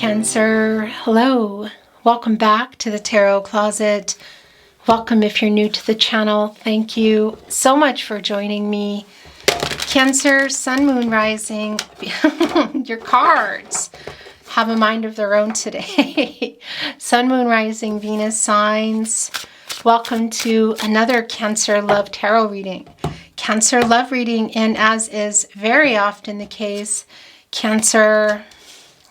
Cancer. Hello. Welcome back to the Tarot Closet. Welcome if you're new to the channel. Thank you so much for joining me. Cancer, Sun, Moon, Rising. Your cards have a mind of their own today. Sun, Moon, Rising, Venus signs. Welcome to another Cancer Love Tarot reading. Cancer love reading, and as is very often the case, Cancer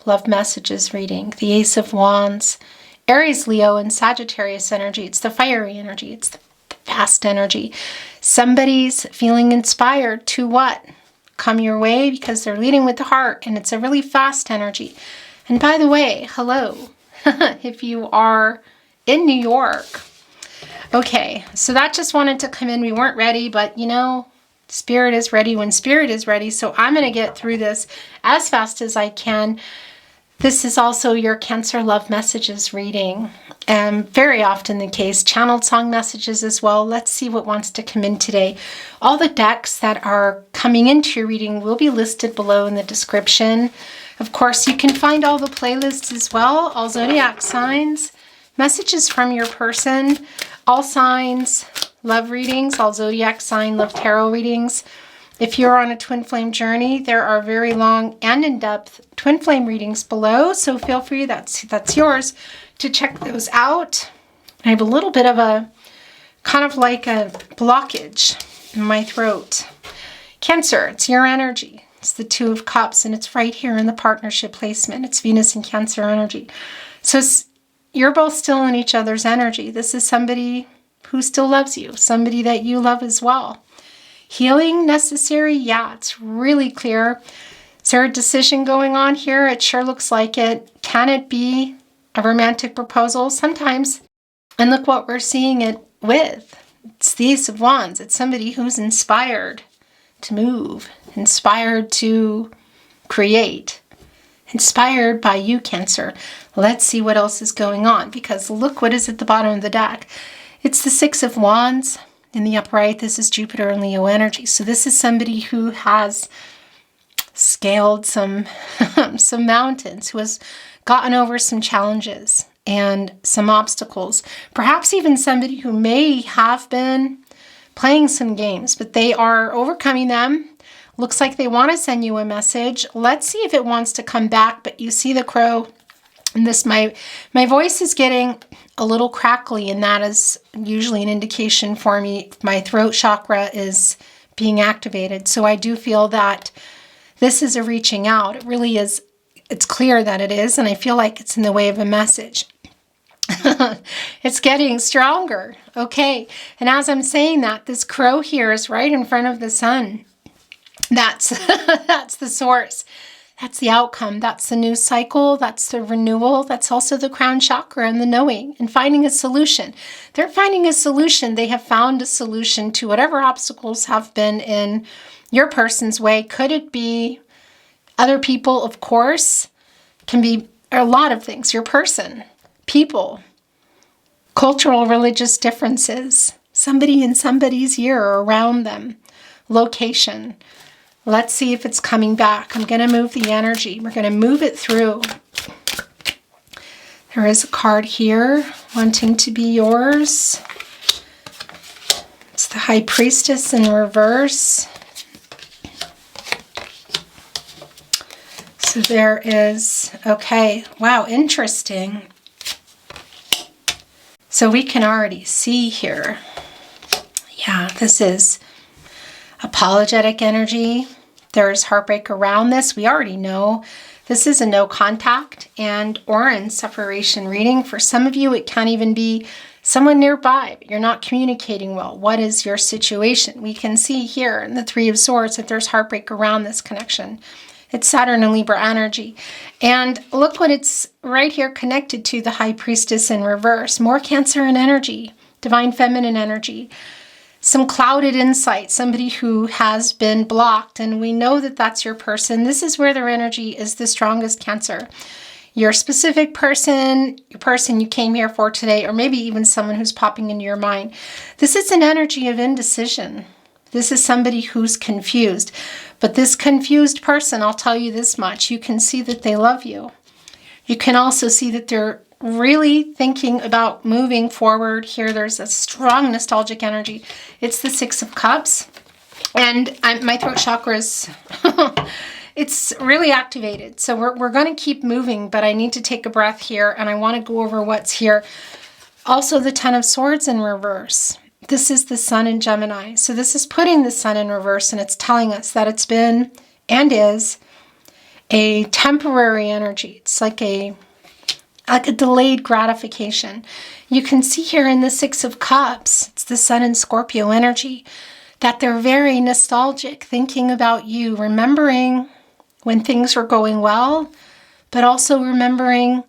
love messages reading. The Ace of Wands, Aries, Leo, and Sagittarius energy. It's the fiery energy. It's the fast energy. Somebody's feeling inspired to what? Come your way because they're leading with the heart, and it's a really fast energy. And by the way, hello, if you are in New York. Okay, so that just wanted to come in. We weren't ready, but you know, Spirit is ready when Spirit is ready. So I'm going to get through this as fast as I can. This is also your Cancer love messages reading, and very often the case, channeled song messages as well. Let's see what wants to come in today. All the decks that are coming into your reading will be listed below in the description. Of course, you can find all the playlists as well, all zodiac signs, messages from your person, all signs, love readings, all zodiac sign, love tarot readings. If you're on a twin flame journey, there are very long and in-depth twin flame readings below, so feel free, that's yours, to check those out. I have a little bit of a, kind of like a blockage in my throat. Cancer, it's your energy. It's the Two of Cups, and it's right here in the partnership placement. It's Venus and Cancer energy. So you're both still in each other's energy. This is somebody who still loves you, somebody that you love as well. Healing necessary? Yeah, it's really clear. Is there a decision going on here? It sure looks like it. Can it be a romantic proposal? Sometimes. And look what we're seeing it with. It's the Ace of Wands. It's somebody who's inspired to move, inspired to create, inspired by you, Cancer. Let's see what else is going on, because look what is at the bottom of the deck. It's the Six of Wands. In the upright, this is Jupiter and Leo energy. So this is somebody who has scaled some mountains, who has gotten over some challenges and some obstacles. Perhaps even somebody who may have been playing some games, but they are overcoming them. Looks like they want to send you a message. Let's see if it wants to come back, but you see the crow. And this, my voice is getting a little crackly, and that is usually an indication for me my throat chakra is being activated. So I do feel that this is a reaching out. It really is. It's clear that it is, and I feel like it's in the way of a message. It's getting stronger. Okay. And as I'm saying that, this crow here is right in front of the sun. That's the source. That's the outcome. That's the new cycle. That's the renewal. That's also the crown chakra and the knowing and finding a solution. They're finding a solution. They have found a solution to whatever obstacles have been in your person's way. Could it be other people? Of course. Can be a lot of things. Your person, people, cultural, religious differences, somebody in somebody's year or around them, location. Let's see if it's coming back. I'm going to move the energy. We're going to move it through. There is a card here wanting to be yours. It's the High Priestess in reverse. So there is, okay, wow, interesting. So we can already see here. Yeah, this is apologetic energy. There's heartbreak around this. We already know this is a no contact and or in separation reading. For some of you, it can't even be someone nearby, but you're not communicating well. What is your situation? We can see here in the Three of Swords that there's heartbreak around this connection. It's Saturn and Libra energy. And look what it's right here connected to, the High Priestess in reverse. More Cancer in energy, divine feminine energy. Some clouded insight, somebody who has been blocked, and we know that that's your person. This is where their energy is the strongest, Cancer. Your specific person, your person you came here for today, or maybe even someone who's popping into your mind. This is an energy of indecision. This is somebody who's confused. But this confused person, I'll tell you this much, you can see that they love you. You can also see that they're really thinking about moving forward here. There's a strong nostalgic energy. It's the Six of Cups. And my throat chakra is, it's really activated. So we're going to keep moving, but I need to take a breath here, and I want to go over what's here. Also, the Ten of Swords in reverse. This is the Sun in Gemini. So this is putting the Sun in reverse, and it's telling us that it's been and is a temporary energy. It's like a delayed gratification. You can see here in the Six of Cups, it's the Sun in Scorpio energy, that they're very nostalgic, thinking about you, remembering when things were going well, but also remembering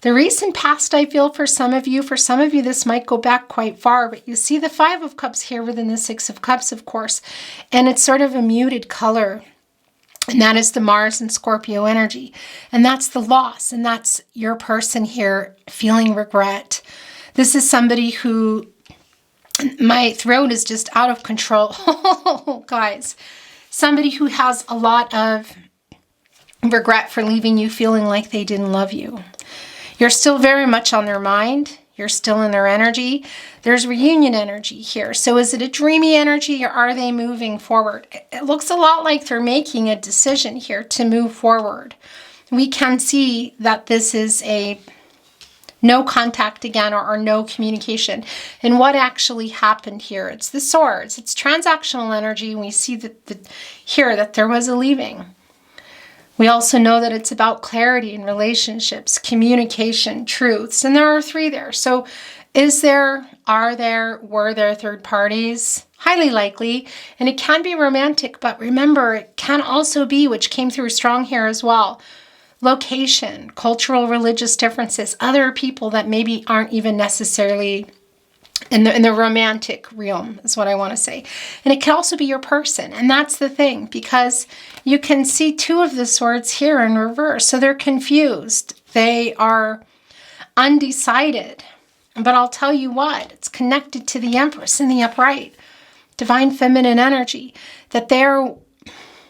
the recent past. I feel for some of you this might go back quite far, but you see the Five of Cups here within the Six of Cups, of course, and it's sort of a muted color. And that is the Mars and Scorpio energy. And that's the loss. And that's your person here feeling regret. This is somebody who, my throat is just out of control. Guys, somebody who has a lot of regret for leaving you, feeling like they didn't love you. You're still very much on their mind. You're still in their energy. There's reunion energy here. So is it a dreamy energy, or are they moving forward? It looks a lot like they're making a decision here to move forward. We can see that this is a no contact again, or no communication. And what actually happened here? It's the Swords. It's transactional energy. We see that here that there was a leaving. We also know that it's about clarity in relationships, communication, truths, and there are three there. So is there, are there, were there third parties? Highly likely, and it can be romantic, but remember, it can also be, which came through strong here as well, location, cultural, religious differences, other people that maybe aren't even necessarily in the romantic realm is what I want to say. And it can also be your person. And that's the thing, because you can see Two of the Swords here in reverse. So they're confused. They are undecided. But I'll tell you what, it's connected to the Empress in the upright, divine feminine energy, that they're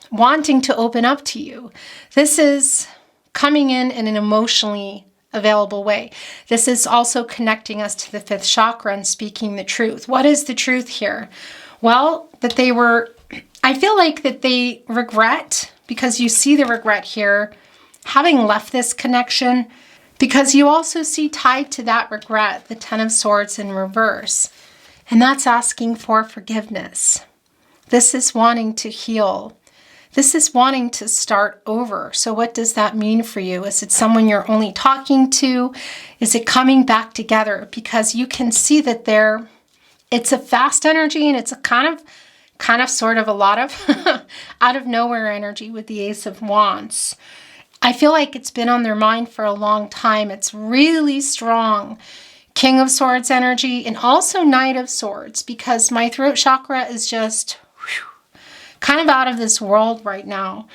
wanting to open up to you. This is coming in an emotionally available way. This is also connecting us to the fifth chakra and speaking the truth. What is the truth here? Well, that they were, I feel like that they regret, because you see the regret here, having left this connection, because you also see tied to that regret, the Ten of Swords in reverse. And that's asking for forgiveness. This is wanting to heal. This is wanting to start over. So what does that mean for you? Is it someone you're only talking to? Is it coming back together? Because you can see that it's a fast energy, and it's a kind of sort of a lot of out of nowhere energy with the Ace of Wands. I feel like it's been on their mind for a long time. It's really strong. King of Swords energy, and also Knight of Swords, because my throat chakra is just kind of out of this world right now.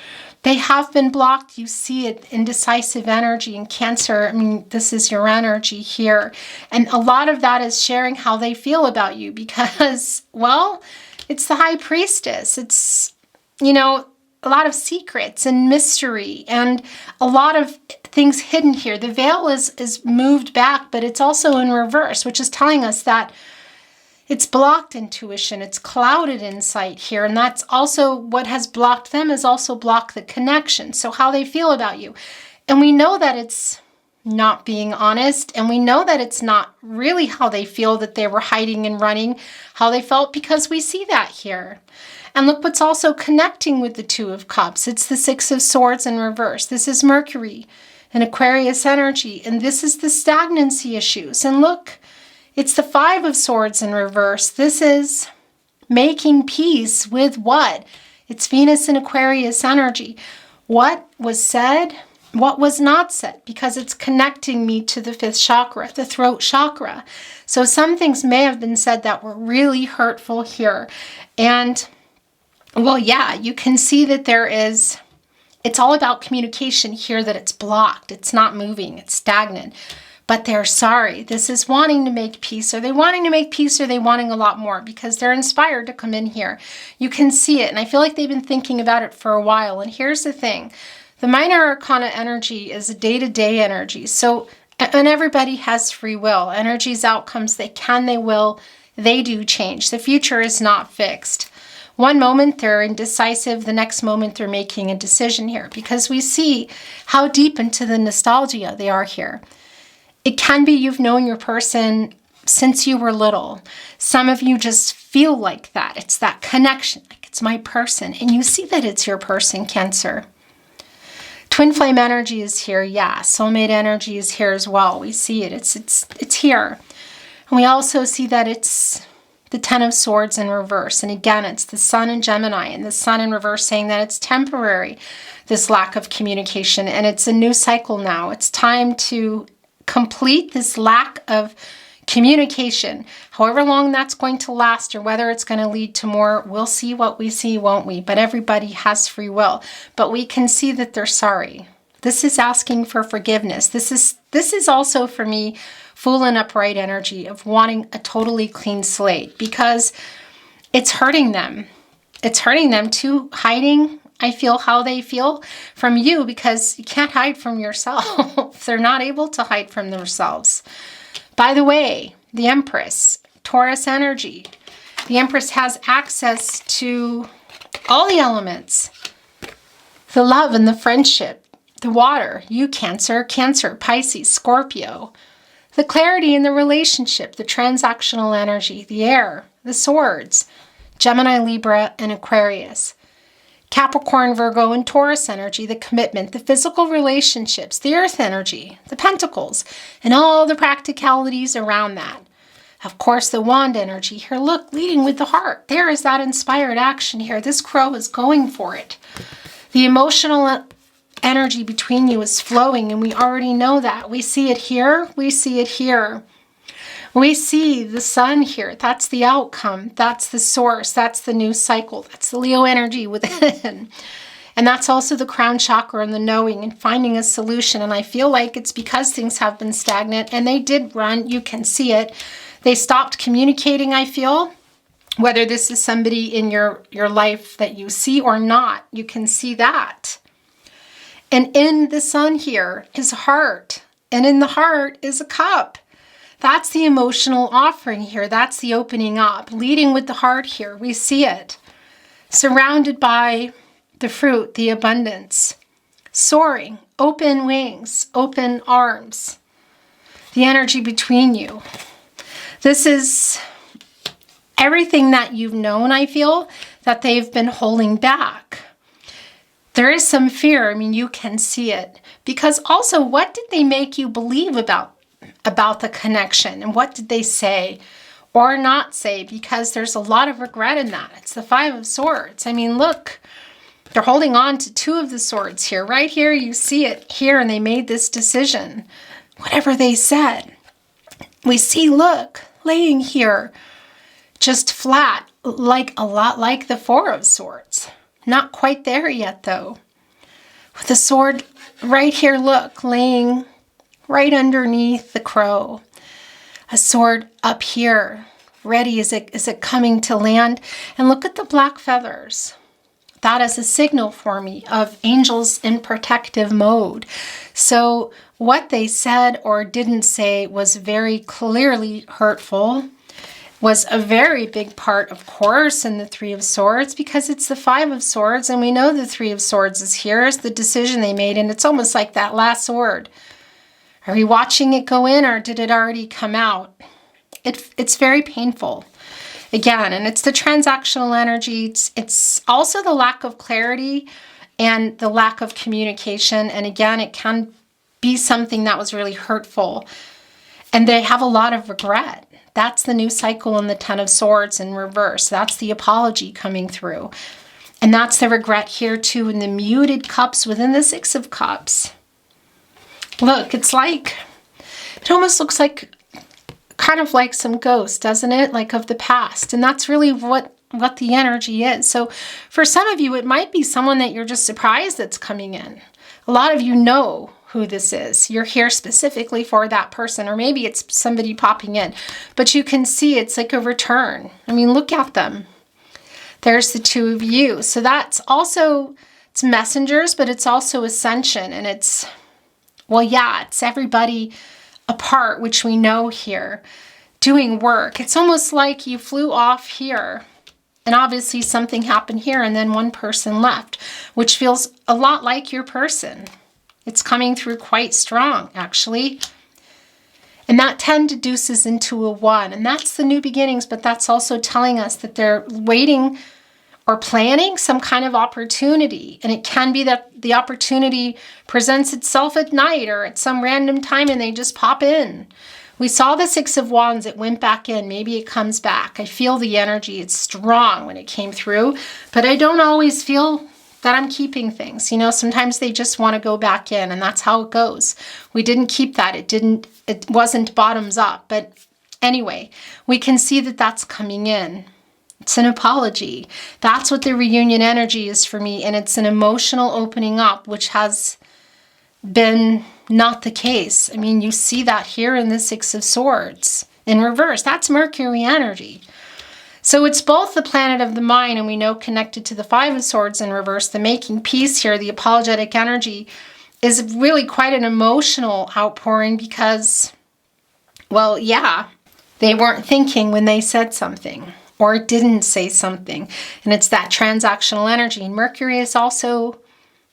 They have been blocked. You see it, indecisive energy in Cancer. I mean, this is your energy here. And a lot of that is sharing how they feel about you, because, well, it's the High Priestess. It's, a lot of secrets and mystery and a lot of things hidden here. The veil is moved back, but it's also in reverse, which is telling us that it's blocked intuition. It's clouded insight here. And that's also what has blocked them, is also blocked the connection. So how they feel about you. And we know that it's not being honest. And we know that it's not really how they feel, that they were hiding and running, how they felt, because we see that here. And look what's also connecting with the Two of Cups. It's the Six of Swords in reverse. This is Mercury and Aquarius energy. And this is the stagnancy issues. And look, it's the Five of Swords in reverse. This is making peace with what? It's Venus and Aquarius energy. What was said, what was not said, because it's connecting me to the fifth chakra, the throat chakra. So some things may have been said that were really hurtful here. And well, yeah, you can see that it's all about communication here, that it's blocked. It's not moving. It's stagnant. But they're sorry. This is wanting to make peace. Are they wanting to make peace, or are they wanting a lot more? Because they're inspired to come in here. You can see it. And I feel like they've been thinking about it for a while. And here's the thing. The minor arcana energy is a day-to-day energy. So, and everybody has free will. Energies, outcomes, they can, they will, they do change. The future is not fixed. One moment they're indecisive, the next moment they're making a decision here, because we see how deep into the nostalgia they are here. It can be you've known your person since you were little. Some of you just feel like that. It's that connection, like it's my person. And you see that it's your person, Cancer. Twin flame energy is here, yeah. Soulmate energy is here as well. We see it. It's here. And we also see that it's the Ten of Swords in reverse. And again, it's the Sun in Gemini and the Sun in reverse saying that it's temporary, this lack of communication. And it's a new cycle now. It's time to complete this lack of communication. However long that's going to last or whether it's going to lead to more, we'll see what we see, won't we? But everybody has free will. But we can see that they're sorry. This is asking for forgiveness. This is also for me full and upright energy of wanting a totally clean slate because it's hurting them. It's hurting them too, hiding, I feel, how they feel from you because you can't hide from yourself. They're not able to hide from themselves. By the way, the Empress, Taurus energy. The Empress has access to all the elements. The love and the friendship, the water, you Cancer, Cancer, Pisces, Scorpio. The clarity in the relationship, the transactional energy, the air, the swords, Gemini, Libra, and Aquarius. Capricorn, Virgo, and Taurus energy, the commitment, the physical relationships, the earth energy, the pentacles, and all the practicalities around that. Of course, the wand energy here, look, leading with the heart. There is that inspired action here. This crow is going for it. The emotional energy between you is flowing, and we already know that. We see it here. We see it here. We see the sun here. That's the outcome. That's the source. That's the new cycle. That's the Leo energy within. And that's also the crown chakra and the knowing and finding a solution. And I feel like it's because things have been stagnant and they did run. You can see it. They stopped communicating, I feel. Whether this is somebody in your life that you see or not, you can see that. And in the sun here is a heart. And in the heart is a cup. That's the emotional offering here. That's the opening up. Leading with the heart here. We see it. Surrounded by the fruit, the abundance. Soaring. Open wings. Open arms. The energy between you. This is everything that you've known, I feel, that they've been holding back. There is some fear. I mean, you can see it. Because also, what did they make you believe about the connection? And what did they say or not say? Because there's a lot of regret in that. It's the Five of Swords. I mean, look, they're holding on to two of the swords here. Right here, you see it here, and they made this decision. Whatever they said. We see, look, laying here, just flat, like a lot like the Four of Swords. Not quite there yet, though. With the sword right here, look, laying right underneath the crow. A sword up here, ready. Is it coming to land? And look at the black feathers. That is a signal for me of angels in protective mode. So what they said or didn't say was very clearly hurtful. Was a very big part, of course, in the Three of Swords because it's the Five of Swords, and we know the Three of Swords is here. It's the decision they made, and it's almost like that last sword. Are we watching it go in, or did it already come out? It's very painful. Again, and it's the transactional energy. It's also the lack of clarity and the lack of communication. And again, it can be something that was really hurtful. And they have a lot of regret. That's the new cycle in the Ten of Swords in reverse. That's the apology coming through. And that's the regret here too in the muted cups within the Six of Cups. Look, it's like, it almost looks like, kind of like some ghost, doesn't it? Like of the past. And that's really what the energy is. So for some of you, it might be someone that you're just surprised that's coming in. A lot of you know who this is. You're here specifically for that person, or maybe it's somebody popping in. But you can see it's like a return. I mean, look at them. There's the two of you. So that's also It's messengers, but it's also ascension. And it's, well, yeah, it's everybody apart, which we know here, doing work. It's almost like you flew off here, and obviously something happened here, and then one person left, which feels a lot like your person. It's coming through quite strong, actually. And that 10 deduces into a 1, and that's the new beginnings, but that's also telling us that they're waiting or planning some kind of opportunity. And it can be that the opportunity presents itself at night or at some random time and they just pop in. We saw the 6 of Wands, it went back in, maybe it comes back. I feel the energy, it's strong when it came through, but I don't always feel that I'm keeping things. You know, sometimes they just want to go back in, and that's how it goes. We didn't keep that. It wasn't bottoms up. But anyway, we can see that that's coming in. It's an apology. That's what the reunion energy is for me. And it's an emotional opening up, which has been not the case. I mean, you see that here in the 6 of Swords in reverse. That's Mercury energy. So it's both the planet of the mind, and we know connected to the 5 of Swords in reverse, the making peace here, the apologetic energy is really quite an emotional outpouring because, well, yeah, they weren't thinking when they said something or didn't say something. And it's that transactional energy. And Mercury is also,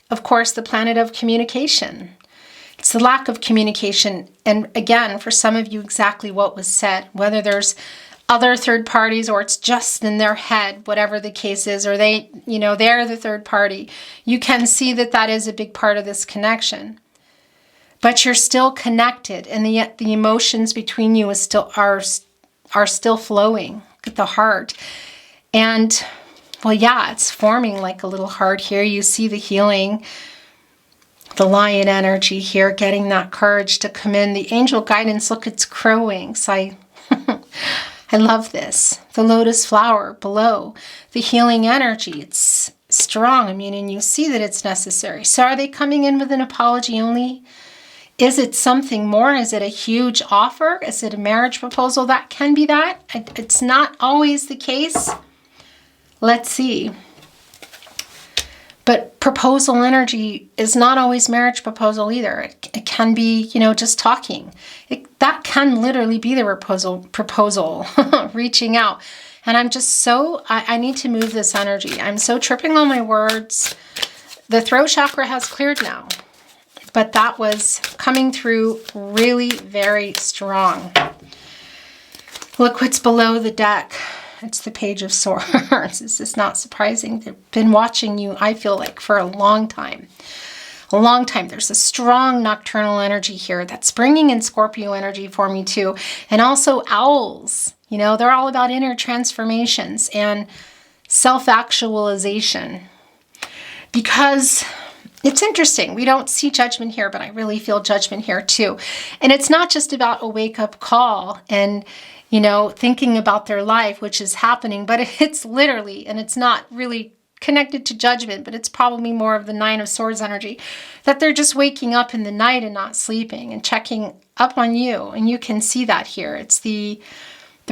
of course, the planet of communication. It's the lack of communication. And again, for some of you, exactly what was said, whether there's other third parties or it's just in their head, whatever the case is, or they, you know, they're the third party. You can see that that is a big part of this connection. But you're still connected, and the emotions between you is still are still flowing. Look at the heart. And, well, yeah, it's forming like a little heart here. You see the healing, the lion energy here, getting that courage to come in. The angel guidance, look, it's crowing. So I love this. The lotus flower below, the healing energy, it's strong. I mean, and you see that it's necessary. So are they coming in with an apology only? Is it something more? Is it a huge offer? Is it a marriage proposal? That can be that. It's not always the case. Let's see. But proposal energy is not always marriage proposal either. It can be, you know, just talking. That can literally be the proposal, reaching out. And I'm just so, I need to move this energy. I'm so tripping on my words. The throat chakra has cleared now. But that was coming through really very strong. Look what's below the deck. It's the Page of Swords. This is not surprising. They've been watching you, I feel like, for a long time. A long time. There's a strong nocturnal energy here that's bringing in Scorpio energy for me too. And also owls. You know, they're all about inner transformations and self-actualization. Because it's interesting. We don't see judgment here, but I really feel judgment here too. And it's not just about a wake-up call and, you know, thinking about their life, which is happening, but it's literally, and it's not really connected to judgment, but it's probably more of the 9 of Swords energy, that they're just waking up in the night and not sleeping and checking up on you. And you can see that here. It's the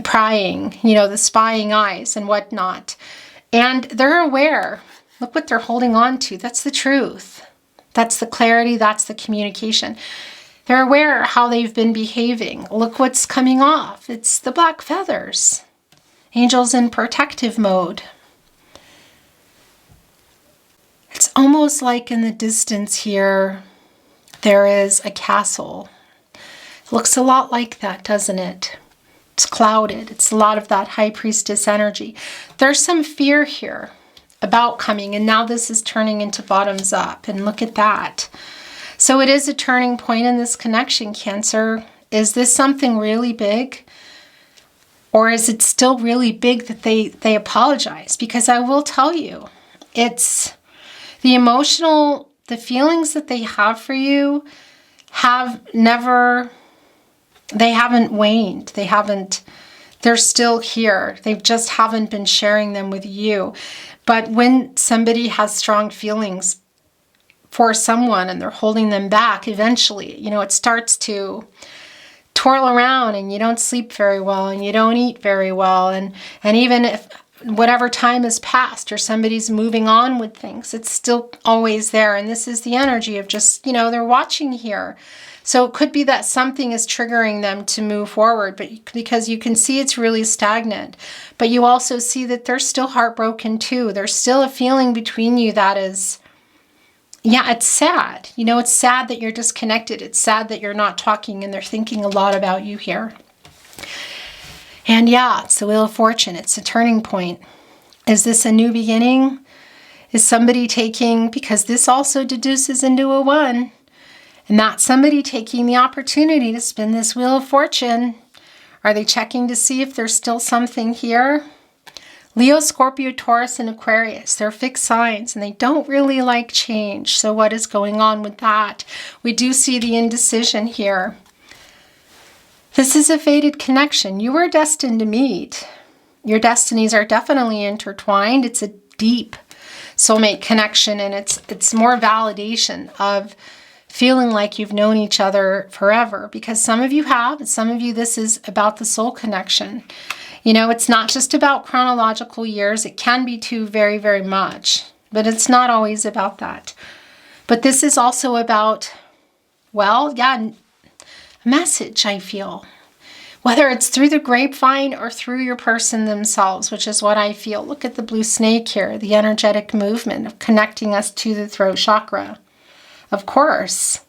prying, you know, the spying eyes and whatnot. And they're aware. Look what they're holding on to. That's the truth. That's the clarity. That's the communication. They're aware how they've been behaving. Look what's coming off. It's the black feathers. Angels in protective mode. It's almost like in the distance here, there is a castle. It looks a lot like that, doesn't it? It's clouded. It's a lot of that high priestess energy. There's some fear here about coming, and now this is turning into bottoms up, and look at that. So it is a turning point in this connection, Cancer. Is this something really big? Or is it still really big that they apologize? Because I will tell you, it's the emotional, the feelings that they have for you have never, they haven't waned. They're still here. They just haven't been sharing them with you. But when somebody has strong feelings for someone and they're holding them back, eventually, you know, it starts to twirl around and you don't sleep very well and you don't eat very well. And even if whatever time has passed, or somebody's moving on with things. It's still always there. And this is the energy of just, they're watching here. So it could be that something is triggering them to move forward, but because you can see it's really stagnant. But you also see that they're still heartbroken too. There's still a feeling between you that is, it's sad. It's sad that you're disconnected. It's sad that you're not talking, and they're thinking a lot about you here. And it's the Wheel of Fortune. It's a turning point. Is this a new beginning? Is somebody taking, because this also deduces into a 1, and that's somebody taking the opportunity to spin this Wheel of Fortune. Are they checking to see if there's still something here? Leo, Scorpio, Taurus, and Aquarius, they're fixed signs, and they don't really like change. So what is going on with that? We do see the indecision here. This is a fated connection. You were destined to meet. Your destinies are definitely intertwined. It's a deep soulmate connection, and it's more validation of feeling like you've known each other forever, because some of you have, and some of you, this is about the soul connection. It's not just about chronological years. It can be too, very, very much, but it's not always about that. But this is also about, a message, I feel. Whether it's through the grapevine or through your person themselves, which is what I feel. Look at the blue snake here, the energetic movement of connecting us to the throat chakra. Of course.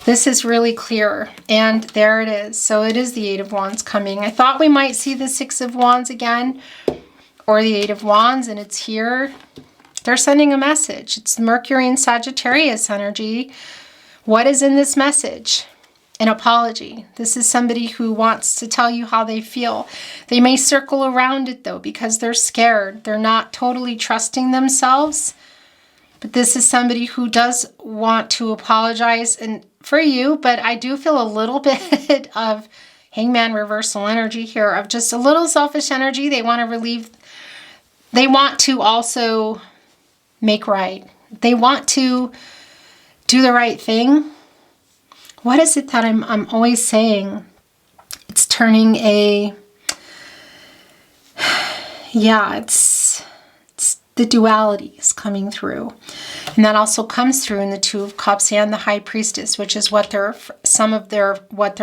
This is really clear, and there it is. So it is the 8 of Wands coming. I thought we might see the 6 of Wands again, or the 8 of Wands, and it's here. They're sending a message. It's Mercury and Sagittarius energy. What is in this message? An apology. This is somebody who wants to tell you how they feel. They may circle around it, though, because they're scared. They're not totally trusting themselves. But this is somebody who does want to apologize and for you, but I do feel a little bit of Hangman reversal energy here, of just a little selfish energy. They want to relieve, they want to also make right. They want to do the right thing. What is it that I'm always saying? It's turning it's the duality is coming through. And that also comes through in the 2 of Cups and the High Priestess, which is what they're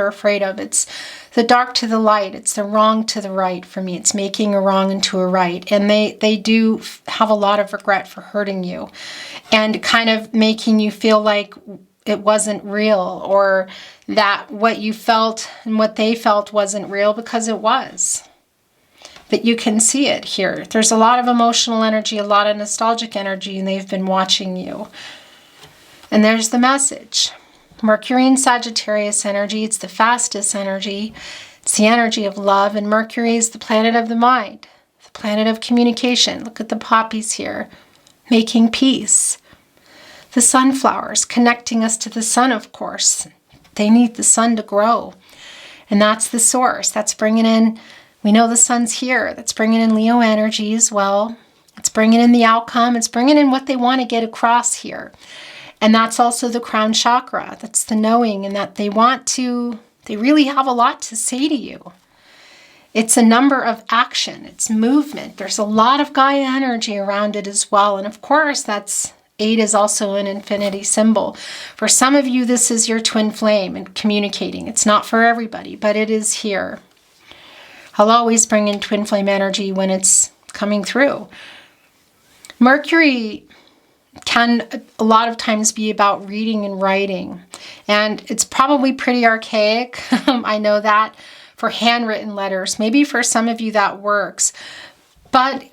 afraid of. It's the dark to the light. It's the wrong to the right for me. It's making a wrong into a right. And they do have a lot of regret for hurting you and kind of making you feel like it wasn't real, or that what you felt and what they felt wasn't real, because it was. But you can see it here. There's a lot of emotional energy, a lot of nostalgic energy, and they've been watching you. And there's the message. Mercury and Sagittarius energy, it's the fastest energy. It's the energy of love, and Mercury is the planet of the mind, the planet of communication. Look at the poppies here, making peace. The sunflowers, connecting us to the sun, of course. They need the sun to grow. And that's the source. That's bringing in, we know the sun's here. That's bringing in Leo energy as well. It's bringing in the outcome. It's bringing in what they want to get across here. And that's also the crown chakra. That's the knowing, and that they really have a lot to say to you. It's a number of action. It's movement. There's a lot of Gaia energy around it as well. And of course, 8 is also an infinity symbol. For some of you, this is your twin flame and communicating. It's not for everybody, but it is here. I'll always bring in twin flame energy when it's coming through. Mercury can a lot of times be about reading and writing. And it's probably pretty archaic. I know that for handwritten letters. Maybe for some of you that works. But,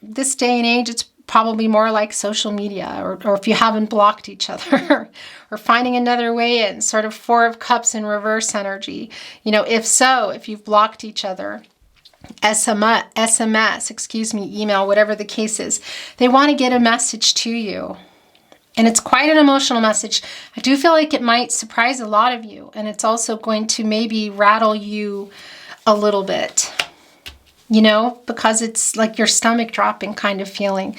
this day and age, it's probably more like social media, or if you haven't blocked each other, or finding another way in, sort of 4 of Cups in reverse energy. If you've blocked each other, SMS, email, whatever the case is, they want to get a message to you. And it's quite an emotional message. I do feel like it might surprise a lot of you, and it's also going to maybe rattle you a little bit. Because it's like your stomach dropping kind of feeling.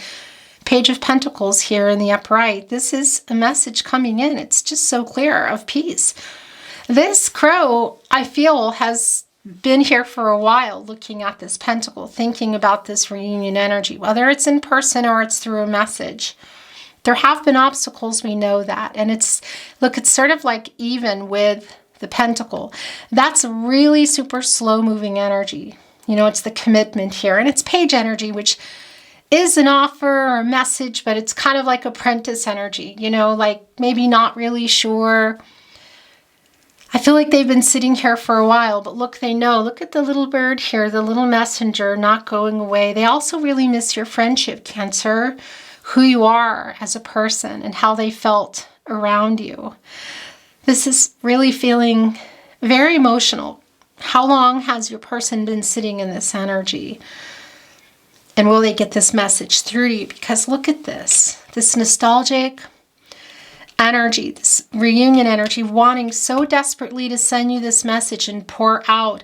Page of Pentacles here in the upright. This is a message coming in. It's just so clear of peace. This crow, I feel, has been here for a while looking at this pentacle, thinking about this reunion energy, whether it's in person or it's through a message. There have been obstacles, we know that. And it's sort of like even with the pentacle. That's really super slow moving energy. It's the commitment here. And it's page energy, which is an offer or a message, but it's kind of like apprentice energy, like maybe not really sure. I feel like they've been sitting here for a while, but look, they know. Look at the little bird here, the little messenger not going away. They also really miss your friendship, Cancer, who you are as a person and how they felt around you. This is really feeling very emotional. How long has your person been sitting in this energy? And will they get this message through to you? Because look at this nostalgic energy, this reunion energy, wanting so desperately to send you this message and pour out.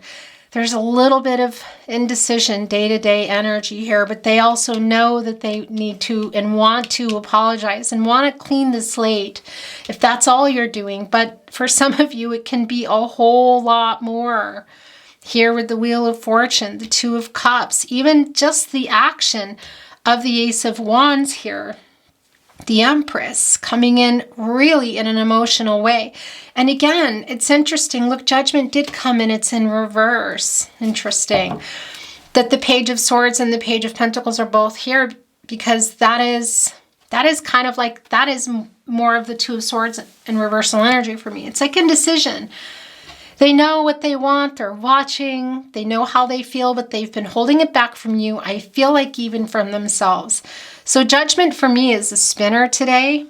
There's a little bit of indecision, day-to-day energy here, but they also know that they need to and want to apologize and want to clean the slate if that's all you're doing. But for some of you, it can be a whole lot more. Here with the Wheel of Fortune, the Two of Cups, even just the action of the Ace of Wands here. The Empress coming in really in an emotional way. And again, it's interesting. Look, Judgment did come in. It's in reverse. Interesting. That the Page of Swords and the Page of Pentacles are both here because that is kind of like, that is more of the Two of Swords and reversal energy for me. It's like indecision. They know what they want, they're watching, they know how they feel, but they've been holding it back from you, I feel like even from themselves. So Judgment for me is a spinner today.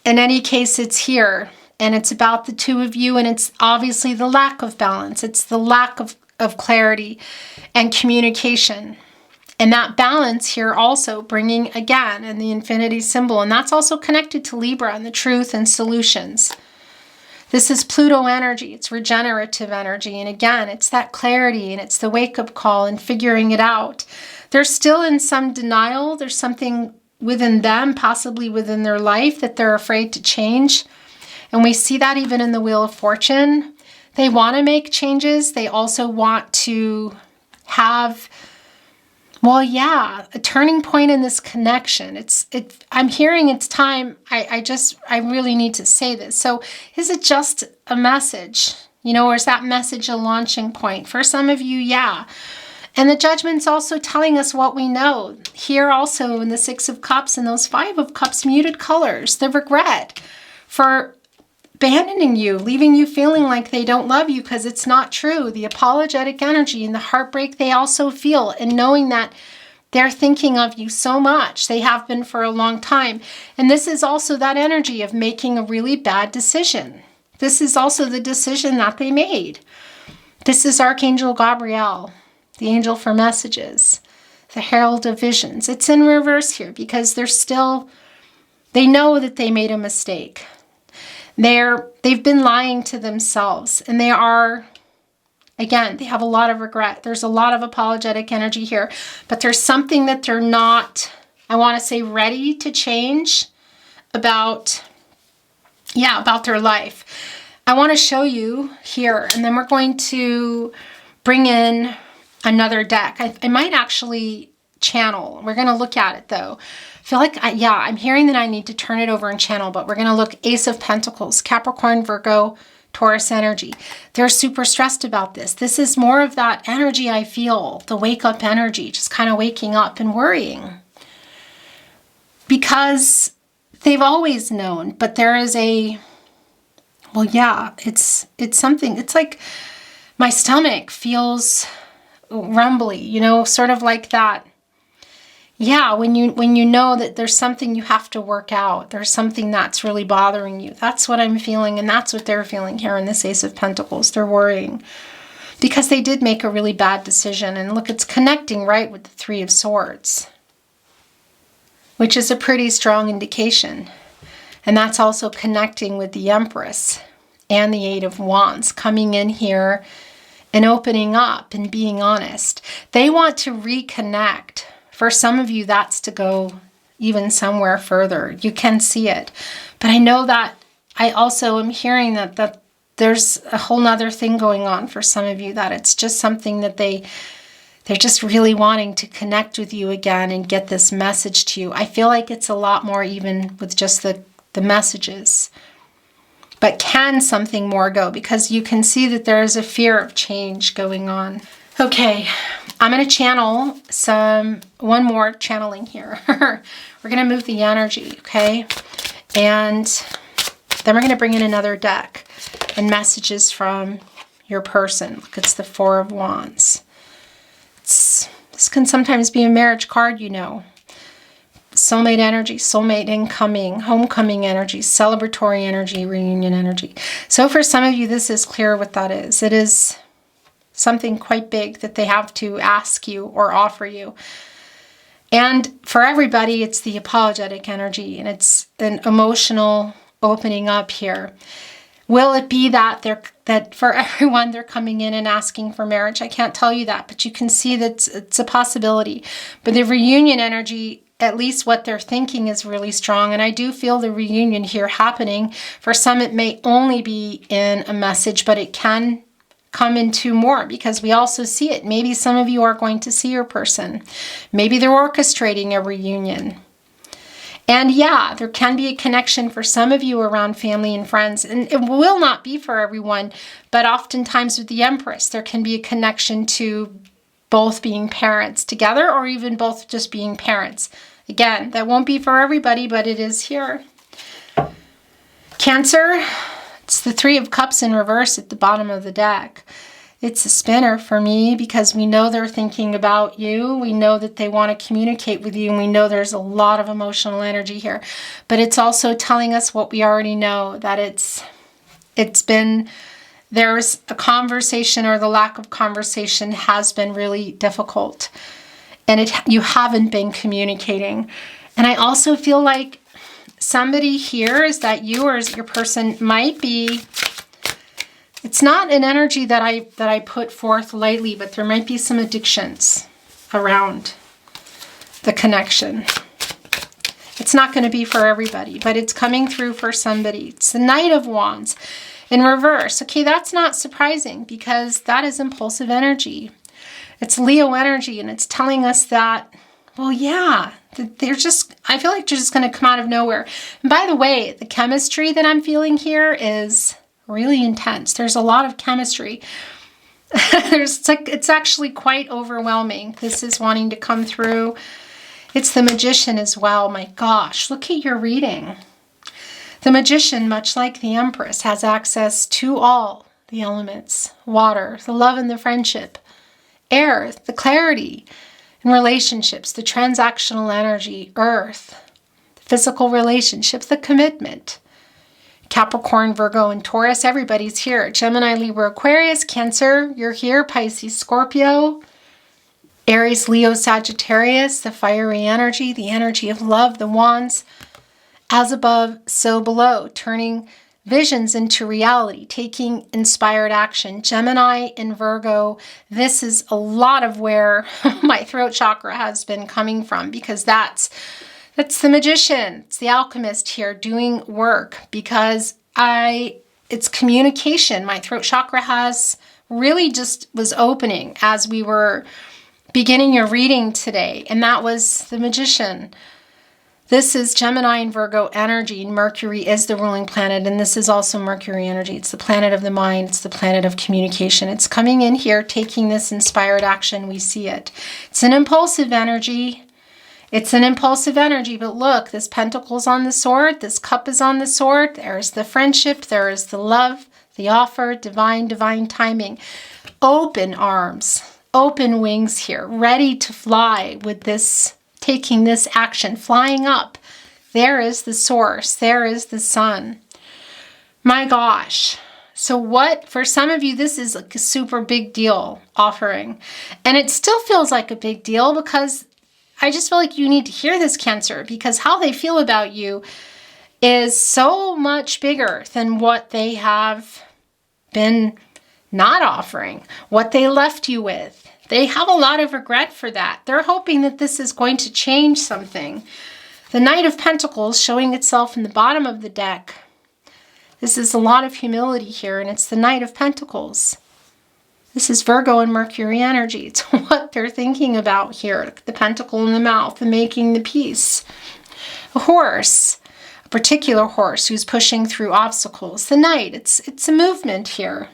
In any case, it's here, and it's about the two of you, and it's obviously the lack of balance. It's the lack of clarity and communication. And that balance here also bringing, again, in the infinity symbol, and that's also connected to Libra and the truth and solutions. This is Pluto energy. It's regenerative energy. And again, it's that clarity and it's the wake-up call and figuring it out. They're still in some denial. There's something within them, possibly within their life, that they're afraid to change. And we see that even in the Wheel of Fortune. They want to make changes. They also want to have, a turning point in this connection. I'm hearing it's time. I really need to say this. So is it just a message? Or is that message a launching point? For some of you, yeah. And the Judgment's also telling us what we know. Here also in the Six of Cups and those Five of Cups, muted colors, the regret for abandoning you, leaving you feeling like they don't love you because it's not true. The apologetic energy and the heartbreak they also feel, and knowing that they're thinking of you so much. They have been for a long time. And this is also that energy of making a really bad decision. This is also the decision that they made. This is Archangel Gabriel, the angel for messages, the herald of visions. It's in reverse here because they know that they made a mistake. They've been lying to themselves, and they have a lot of regret. There's a lot of apologetic energy here, but there's something that they're not, I want to say, ready to change about their life. I want to show you here, and then we're going to bring in another deck. I might actually channel. We're going to look at it though. I feel like, I'm hearing that I need to turn it over and channel, but we're going to look Ace of Pentacles, Capricorn, Virgo, Taurus energy. They're super stressed about this. This is more of that energy I feel, the wake up energy, just kind of waking up and worrying. Because they've always known, but there is it's something, it's like my stomach feels rumbly, sort of like that. Yeah, when you know that there's something you have to work out, there's something that's really bothering you. That's what I'm feeling, and that's what they're feeling here in this Ace of Pentacles. They're worrying because they did make a really bad decision. And look, it's connecting right with the Three of Swords, which is a pretty strong indication. And that's also connecting with the Empress and the Eight of Wands coming in here and opening up and being honest. They want to reconnect. For some of you, that's to go even somewhere further. You can see it. But I know that I also am hearing that there's a whole nother thing going on for some of you, that it's just something that they're just really wanting to connect with you again and get this message to you. I feel like it's a lot more even with just the messages. But can something more go? Because you can see that there is a fear of change going on. Okay, I'm going to channel one more channeling here. We're going to move the energy, okay? And then we're going to bring in another deck and messages from your person. Look, it's the Four of Wands. This can sometimes be a marriage card, you know. Soulmate energy, soulmate incoming, homecoming energy, celebratory energy, reunion energy. So for some of you, this is clear what that is. It is something quite big that they have to ask you or offer you. And for everybody, it's the apologetic energy, and it's an emotional opening up here. Will it be that for everyone they're coming in and asking for marriage? I can't tell you that, but you can see that it's a possibility. But the reunion energy, at least what they're thinking, is really strong. And I do feel the reunion here happening. For some, it may only be in a message, but it can come into more, because we also see it. Maybe some of you are going to see your person. Maybe they're orchestrating a reunion. And yeah, there can be a connection for some of you around family and friends. And it will not be for everyone, but oftentimes with the Empress, there can be a connection to both being parents together, or even both just being parents. Again, that won't be for everybody, but it is here. Cancer, it's the Three of Cups in reverse at the bottom of the deck. It's a spinner for me, because we know they're thinking about you. We know that they want to communicate with you, and we know there's a lot of emotional energy here. But it's also telling us what we already know, that there's a conversation, or the lack of conversation has been really difficult. And you haven't been communicating. And I also feel like somebody here, is that you or your person might be, it's not an energy that I put forth lightly, but there might be some addictions around the connection. It's not going to be for everybody, but it's coming through for somebody. It's the Knight of Wands in reverse. Okay, that's not surprising, because that is impulsive energy. It's Leo energy, and it's telling us that, well, yeah, I feel like they're just going to come out of nowhere. And by the way, the chemistry that I'm feeling here is really intense. There's a lot of chemistry. It's actually quite overwhelming. This is wanting to come through. It's the Magician as well. My gosh, look at your reading. The Magician, much like the Empress, has access to all the elements. Water, the love and the friendship. Air, the clarity in relationships, the transactional energy. Earth, the physical relationships, the commitment. Capricorn, Virgo, and Taurus, everybody's here. Gemini, Libra, Aquarius, Cancer, you're here. Pisces, Scorpio. Aries, Leo, Sagittarius, the fiery energy, the energy of love, the wands. As above, so below, turning visions into reality, taking inspired action. Gemini and Virgo, this is a lot of where my throat chakra has been coming from, because that's the Magician. It's the alchemist here doing work, because it's communication. My throat chakra has really just was opening as we were beginning your reading today, and that was the Magician. This is Gemini and Virgo energy. Mercury is the ruling planet, and this is also Mercury energy. It's the planet of the mind. It's the planet of communication. It's coming in here, taking this inspired action. We see it. It's an impulsive energy. It's an impulsive energy, but look, this pentacle's on the sword. This cup is on the sword. There's the friendship. There is the love, the offer, divine timing. Open arms, open wings here, ready to fly with this, taking this action, flying up. There is the source. There is the sun. My gosh. So what, for some of you, this is like a super big deal offering. And it still feels like a big deal, because I just feel like you need to hear this, Cancer, because how they feel about you is so much bigger than what they have been not offering, what they left you with. They have a lot of regret for that. They're hoping that this is going to change something. The Knight of Pentacles showing itself in the bottom of the deck. This is a lot of humility here, and it's the Knight of Pentacles. This is Virgo and Mercury energy. It's what they're thinking about here. The pentacle in the mouth, the making the peace. A horse, a particular horse who's pushing through obstacles. The Knight, it's a movement here.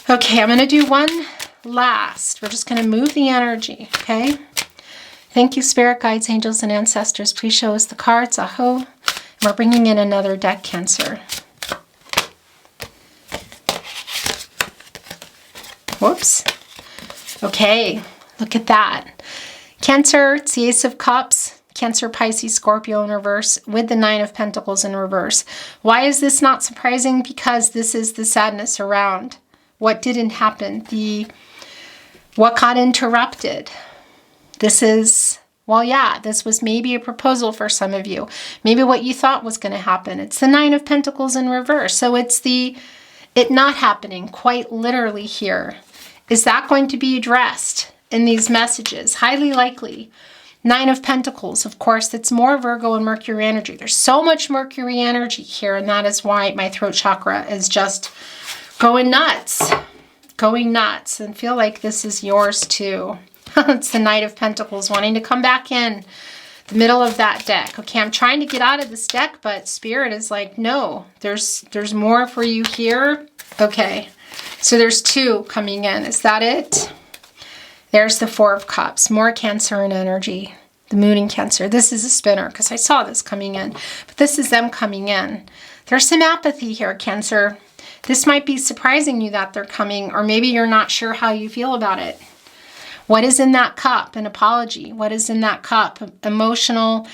Okay, I'm going to do one last. We're just going to move the energy, okay? Thank you, spirit guides, angels, and ancestors. Please show us the cards. Aho. And we're bringing in another deck, Cancer. Whoops. Okay, look at that. Cancer, it's the Ace of Cups. Cancer, Pisces, Scorpio in reverse with the Nine of Pentacles in reverse. Why is this not surprising? Because this is the sadness around what didn't happen, what got interrupted. This is, well, yeah, this was maybe a proposal for some of you. Maybe what you thought was going to happen. It's the Nine of Pentacles in reverse. So it's it not happening quite literally here. Is that going to be addressed in these messages? Highly likely. Nine of Pentacles, of course, it's more Virgo and Mercury energy. There's so much Mercury energy here, and that is why my throat chakra is just going nuts, and feel like this is yours too. It's the Knight of Pentacles wanting to come back in the middle of that deck. Okay, I'm trying to get out of this deck, but Spirit is like, no, there's more for you here. Okay, so there's two coming in. Is that it? There's the Four of Cups, more Cancer and energy. The Moon in Cancer. This is a spinner because I saw this coming in, but this is them coming in. There's some apathy here, Cancer. This might be surprising you that they're coming, or maybe you're not sure how you feel about it. What is in that cup? An apology. What is in that cup? Emotional.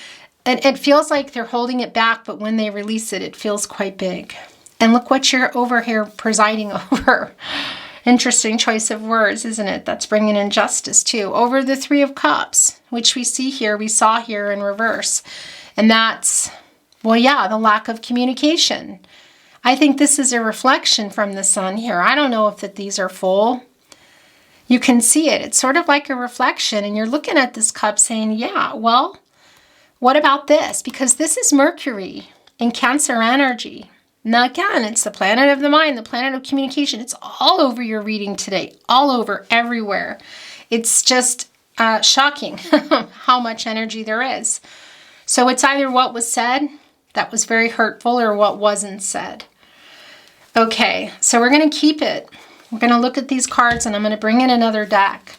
It feels like they're holding it back, but when they release it, it feels quite big. And look what you're over here presiding over. Interesting choice of words, isn't it? That's bringing in justice too. Over the Three of Cups, which we saw here in reverse. And that's, well, yeah, the lack of communication. I think this is a reflection from the Sun here. I don't know if these are full. You can see it. It's sort of like a reflection, and you're looking at this cup saying, yeah, well, what about this? Because this is Mercury in Cancer energy. Now, again, it's the planet of the mind, the planet of communication. It's all over your reading today, all over, everywhere. It's just shocking how much energy there is. So it's either what was said that was very hurtful or what wasn't said. Okay, so we're going to keep it. We're going to look at these cards, and I'm going to bring in another deck.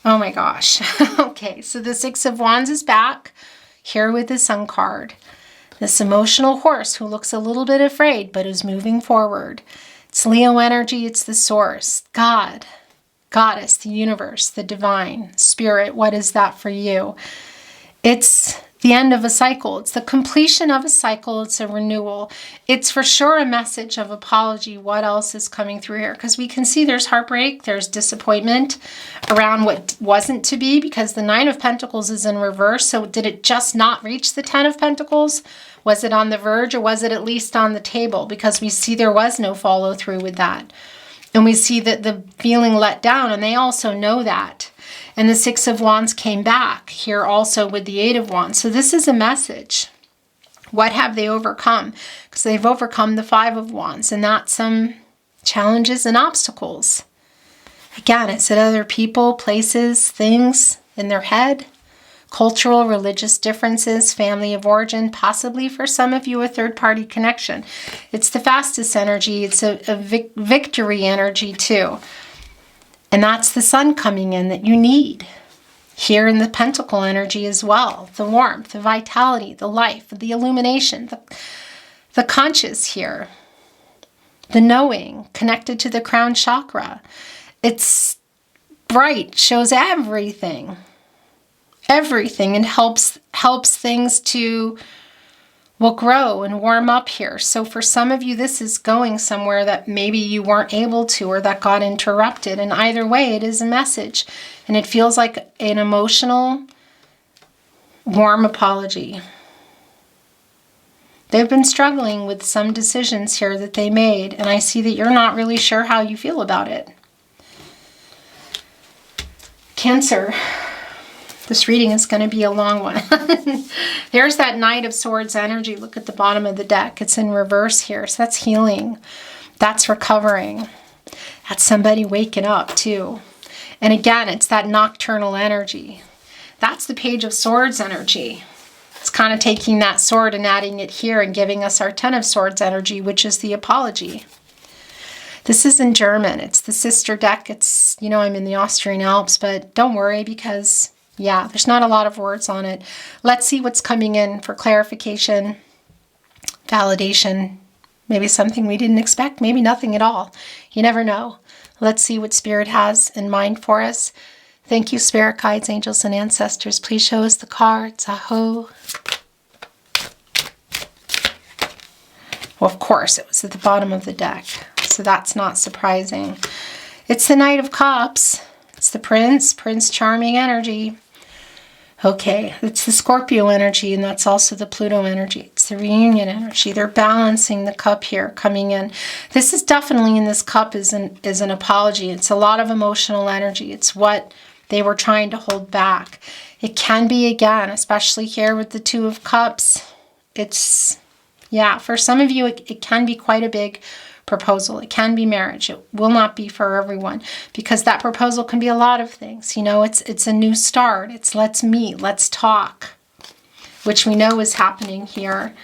Oh my gosh. Okay, so the Six of Wands is back here with the Sun card. This emotional horse who looks a little bit afraid but is moving forward. It's Leo energy. It's the source. God, Goddess, the universe, the divine, spirit. What is that for you? It's the end of a cycle. It's the completion of a cycle. It's a renewal. It's for sure a message of apology. What else is coming through here? Because we can see there's heartbreak, there's disappointment around what wasn't to be, because the Nine of Pentacles is in reverse. So did it just not reach the Ten of Pentacles? Was it on the verge, or was it at least on the table? Because we see there was no follow through with that. And we see that the feeling let down, and they also know that. And the Six of Wands came back here also with the Eight of Wands. So this is a message. What have they overcome? Because they've overcome the Five of Wands, and that's some challenges and obstacles. Again, it's at other people, places, things in their head, cultural, religious differences, family of origin, possibly for some of you a third-party connection. It's the fastest energy. It's a victory energy too. And that's the Sun coming in that you need. Here in the Pentacle energy as well. The warmth, the vitality, the life, the illumination, the conscious here. The knowing, connected to the crown chakra. It's bright, shows everything. Everything, and helps things to, will grow and warm up here. So for some of you, this is going somewhere that maybe you weren't able to, or that got interrupted. And either way, it is a message. And it feels like an emotional, warm apology. They've been struggling with some decisions here that they made, and I see that you're not really sure how you feel about it. Cancer. This reading is going to be a long one. There's that Knight of Swords energy. Look at the bottom of the deck. It's in reverse here. So that's healing. That's recovering. That's somebody waking up too. And again, it's that nocturnal energy. That's the Page of Swords energy. It's kind of taking that sword and adding it here and giving us our Ten of Swords energy, which is the apology. This is in German. It's the sister deck. It's, you know, I'm in the Austrian Alps, but don't worry because, yeah, there's not a lot of words on it. Let's see what's coming in for clarification, validation, maybe something we didn't expect, maybe nothing at all. You never know. Let's see what Spirit has in mind for us. Thank you, Spirit Guides, Angels, and Ancestors. Please show us the cards. Aho. Well, of course, it was at the bottom of the deck, so that's not surprising. It's the Knight of Cups. It's the Prince Charming energy. Okay, it's the Scorpio energy, and that's also the Pluto energy. It's the reunion energy. They're balancing the cup here, coming in. This is definitely in this cup is an apology. It's a lot of emotional energy. It's what they were trying to hold back. It can be, again, especially here with the Two of Cups. It's, yeah, for some of you, it can be quite a big proposal. It can be marriage. It will not be for everyone because that proposal can be a lot of things. You know, it's a new start. It's let's meet, let's talk, which we know is happening here.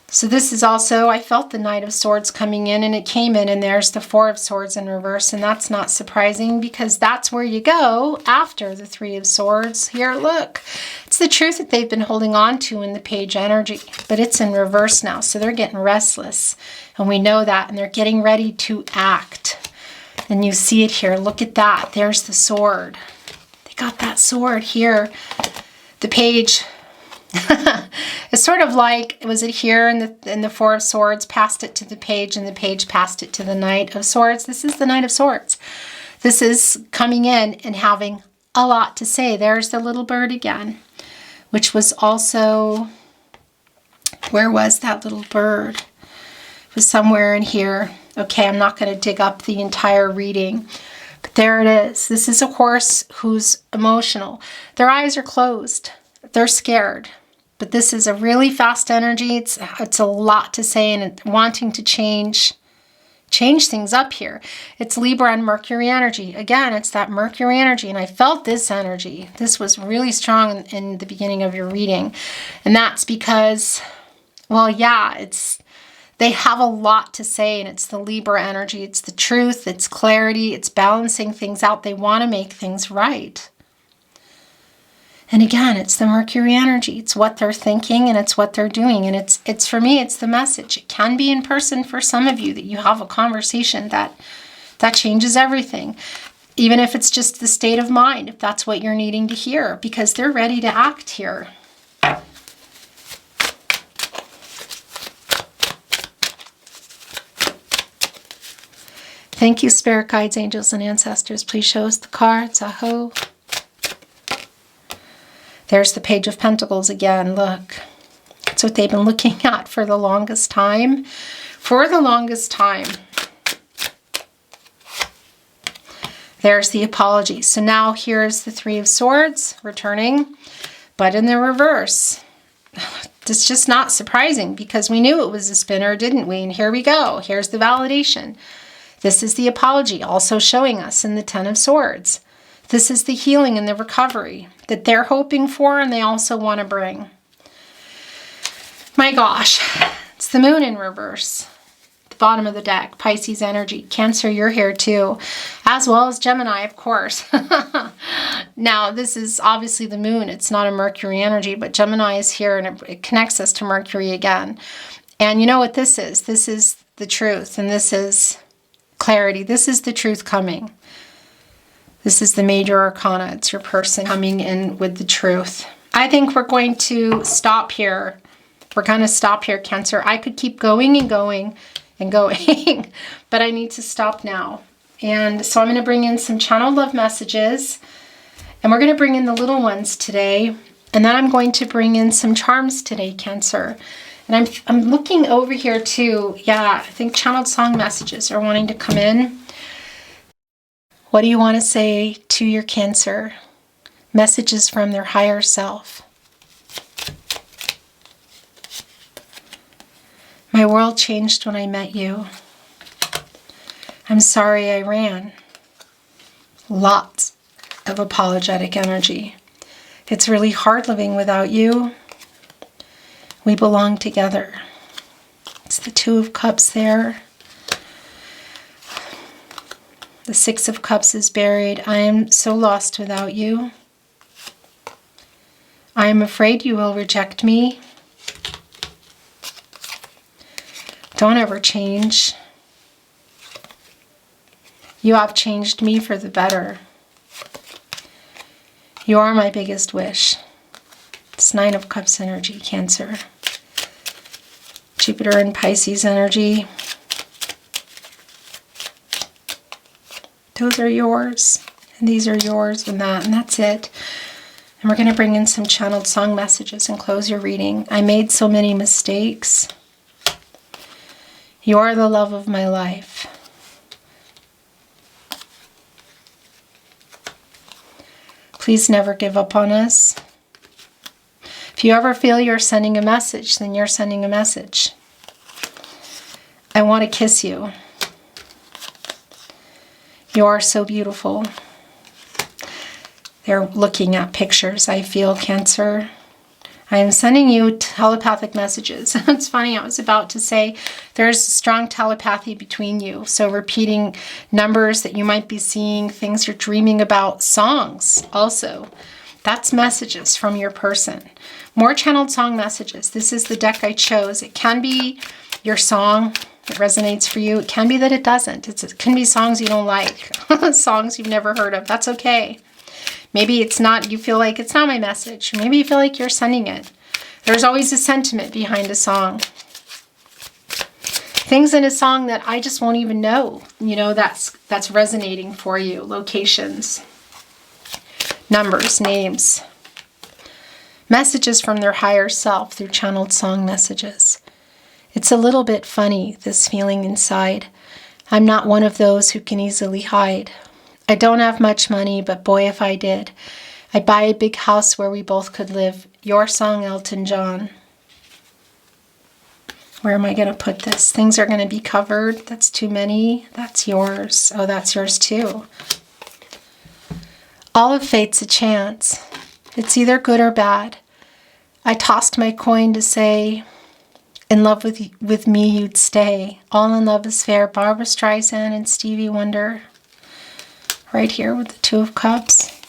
So this is also, I felt the Knight of Swords coming in, and it came in, and there's the Four of Swords in reverse, and that's not surprising because that's where you go after the Three of Swords. Here, look. It's the truth that they've been holding on to in the Page energy, but it's in reverse now, so they're getting restless, and we know that, and they're getting ready to act. And you see it here. Look at that. There's the sword. They got that sword here. The Page... It's sort of like, was it here in the Four of Swords, passed it to the Page, and the Page passed it to the Knight of Swords. This is the Knight of Swords. This is coming in and having a lot to say. There's the little bird again, which was also, where was that little bird? It was somewhere in here. Okay, I'm not going to dig up the entire reading, but there it is. This is a horse who's emotional. Their eyes are closed. They're scared. But this is a really fast energy. It's a lot to say, and wanting to change things up here. It's Libra and Mercury energy. Again, it's that Mercury energy, and I felt this energy. This was really strong in the beginning of your reading. And that's because, well, yeah, they have a lot to say, and it's the Libra energy. It's the truth, it's clarity, it's balancing things out. They want to make things right. And again, it's the Mercury energy. It's what they're thinking and it's what they're doing. And it's for me, it's the message. It can be in person for some of you that you have a conversation that changes everything. Even if it's just the state of mind, if that's what you're needing to hear, because they're ready to act here. Thank you, Spirit Guides, Angels, and Ancestors. Please show us the cards. Aho. There's the Page of Pentacles again. Look, that's what they've been looking at for the longest time. For the longest time. There's the apology. So now here's the Three of Swords returning, but in the reverse. It's just not surprising because we knew it was a spinner, didn't we? And here we go. Here's the validation. This is the apology, also showing us in the Ten of Swords. This is the healing and the recovery that they're hoping for and they also want to bring. My gosh, it's the Moon in reverse. The bottom of the deck, Pisces energy. Cancer, you're here too, as well as Gemini, of course. Now, this is obviously the Moon. It's not a Mercury energy, but Gemini is here and it connects us to Mercury again. And you know what this is? This is the truth and this is clarity. This is the truth coming. This is the major arcana. It's your person coming in with the truth. I think we're going to stop here. We're going to stop here, Cancer. I could keep going and going and going, but I need to stop now. And so I'm going to bring in some channeled love messages, and we're going to bring in the little ones today. And then I'm going to bring in some charms today, Cancer. And I'm looking over here too. Yeah, I think channeled song messages are wanting to come in. What do you want to say to your Cancer? Messages from their higher self. My world changed when I met you. I'm sorry I ran. Lots of apologetic energy. It's really hard living without you. We belong together. It's the Two of Cups there. The Six of Cups is buried. I am so lost without you. I am afraid you will reject me. Don't ever change. You have changed me for the better. You are my biggest wish. It's Nine of Cups energy, Cancer. Jupiter and Pisces energy. Those are yours. And these are yours and that. And that's it. And we're going to bring in some channeled song messages and close your reading. I made so many mistakes. You are the love of my life. Please never give up on us. If you ever feel you're sending a message, then you're sending a message. I want to kiss you. You are so beautiful. They're looking at pictures, I feel, Cancer. I am sending you telepathic messages. It's funny, I was about to say there's strong telepathy between you. So repeating numbers that you might be seeing, things you're dreaming about, songs also. That's messages from your person. More channeled song messages. This is the deck I chose. It can be your song that resonates for you. It can be that it doesn't. It can be songs you don't like, songs you've never heard of. That's okay. Maybe it's not, you feel like it's not my message. Or maybe you feel like you're sending it. There's always a sentiment behind a song. Things in a song that I just won't even know. You know, that's resonating for you. Locations, numbers, names. Messages from their higher self through channeled song messages. It's a little bit funny, this feeling inside. I'm not one of those who can easily hide. I don't have much money, but boy, if I did. I'd buy a big house where we both could live. Your song, Elton John. Where am I going to put this? Things are going to be covered. That's too many. That's yours. Oh, that's yours too. All of fate's a chance. It's either good or bad. I tossed my coin to say, in love with me you'd stay. All in love is fair. Barbra Streisand and Stevie Wonder. Right here with the Two of Cups.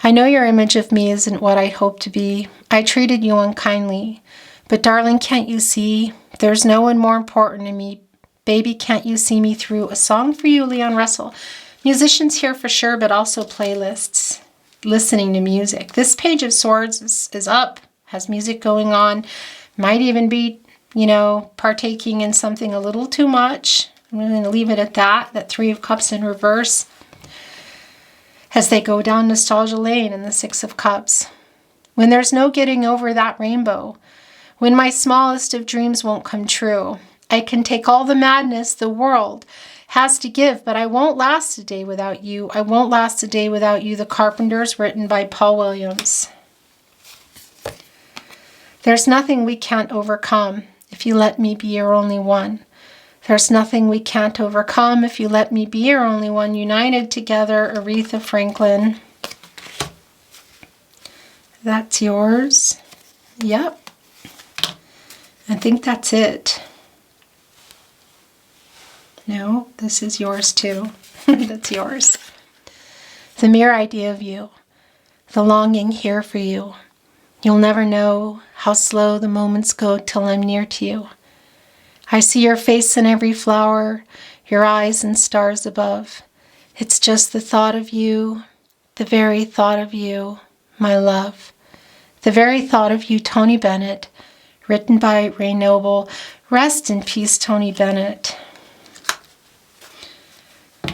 I know your image of me isn't what I hoped to be. I treated you unkindly. But darling, can't you see? There's no one more important to me. Baby, can't you see me through? A song for you, Leon Russell. Musicians here for sure, but also playlists. Listening to music. This Page of Swords is up. Has music going on. Might even be, you know, partaking in something a little too much. I'm going to leave it at that. That Three of Cups in reverse. As they go down nostalgia lane in the Six of Cups. When there's no getting over that rainbow. When my smallest of dreams won't come true. I can take all the madness the world has to give, but I won't last a day without you. I won't last a day without you. The Carpenters, written by Paul Williams. There's nothing we can't overcome if you let me be your only one. There's nothing we can't overcome if you let me be your only one. United together, Aretha Franklin. That's yours. Yep. I think that's it. No, this is yours too. That's yours. The mere idea of you. The longing here for you. You'll never know how slow the moments go till I'm near to you. I see your face in every flower, your eyes and stars above. It's just the thought of you, the very thought of you, my love. The very thought of you, Tony Bennett, written by Ray Noble. Rest in peace, Tony Bennett.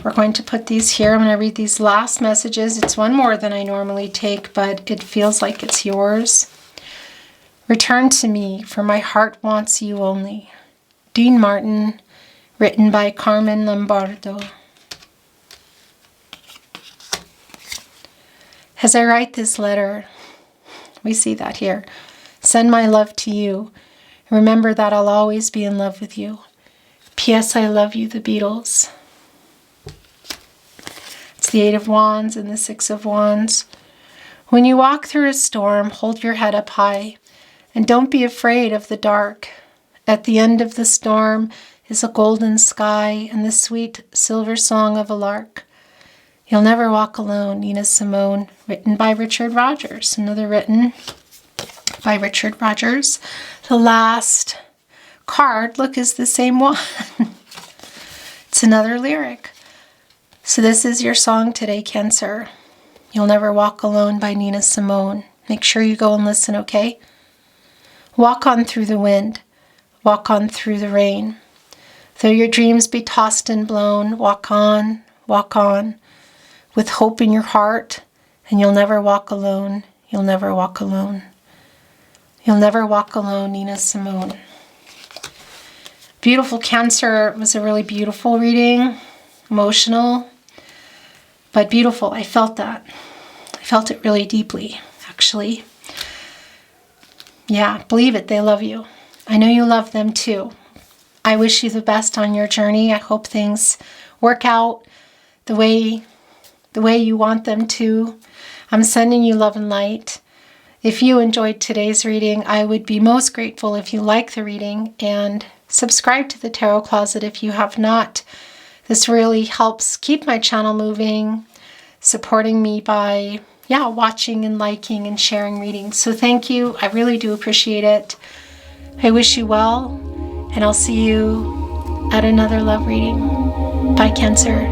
We're going to put these here. I'm going to read these last messages. It's one more than I normally take, but it feels like it's yours. Return to me, for my heart wants you only. Dean Martin, written by Carmen Lombardo. As I write this letter, we see that here. Send my love to you. Remember that I'll always be in love with you. P.S. I love you, the Beatles. It's the Eight of Wands and the Six of Wands. When you walk through a storm, hold your head up high and don't be afraid of the dark. At the end of the storm is a golden sky and the sweet silver song of a lark. You'll never walk alone, Nina Simone, written by Richard Rogers. Another written by Richard Rogers. The last card, look, is the same one. It's another lyric. So this is your song today, Cancer. You'll Never Walk Alone by Nina Simone. Make sure you go and listen, okay? Walk on through the wind. Walk on through the rain. Though your dreams be tossed and blown, walk on, with hope in your heart, and you'll never walk alone. You'll never walk alone. You'll never walk alone, Nina Simone. Beautiful Cancer. It was a really beautiful reading. Emotional, but beautiful. I felt that. I felt it really deeply, actually. Yeah, believe it. They love you. I know you love them too. I wish you the best on your journey. I hope things work out the way you want them to. I'm sending you love and light. If you enjoyed today's reading, I would be most grateful if you like the reading and subscribe to the Tarot Closet if you have not. This really helps keep my channel moving, supporting me by, watching and liking and sharing readings. So thank you. I really do appreciate it. I wish you well, and I'll see you at another love reading. Bye, Cancer.